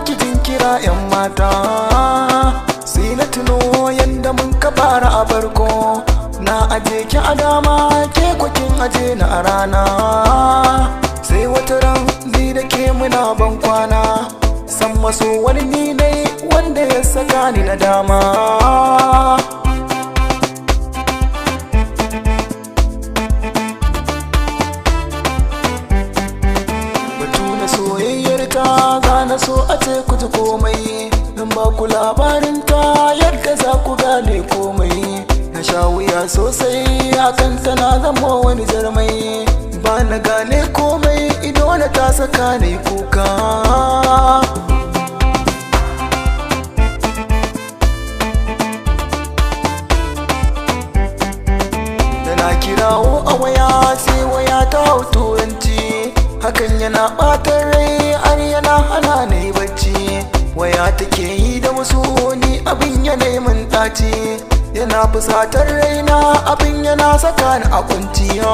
ki jinkira 'yan mata. Sai na tuno yanda mun ka fara a barko, na aje ki a dama ke kwakin aje na a rana. Sai wata ran ni da ke muna ban kwana, san maso wani ni ne wanda ya saka ni na dama. Soyayyar ta gane so a ce ku ji komai, don ba ku labarin ta yadda za ku gane komai. Na sha wuya sosai hakan tana zama wani jarmai, ba na gane komai ido na ta saka ni kuka. Da na kirawo a waya sai waya ta hau turanci, hakan yana ɓatar rai har yana hana ni bacci. Waya take yi da wasu ni abin yana min ɗaci, yana fusatar raina abin yana saka ni a kunciya.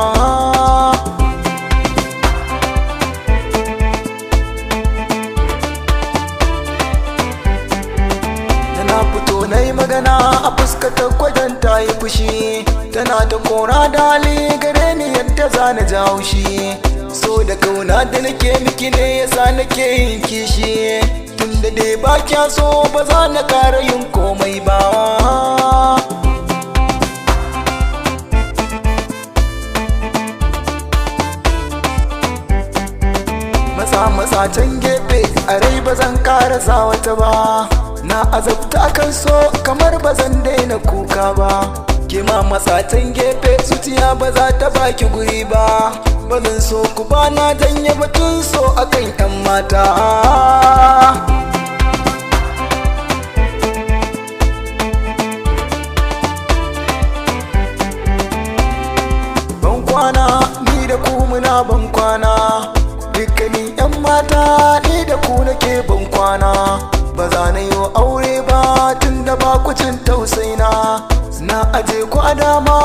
Tana fito na yi magana a fuskatar gwadon ta yi fushi, tana ta kora dali gare ni yadda za na ja haushi. So da kauna da nake miki ne yasa nake yin kishi, tunda dai ba kya so ba za na kara yin komai ba. Matsa can gefe a rai ba zan karasa wata ba, na azabta kan so kamar ba zan daina kuka ba. Kima matsatan gefe zuciya ba za ta baki guri ba, bazan so ku ba na janye batun so akan 'yan mata. Ban kwana ni da ku muna ban kwana, dukkanin 'yan mata ni da ku nake ban kwana. Ba za na yi aure ba tun da ba ku jin tausaina, na aje ku a dama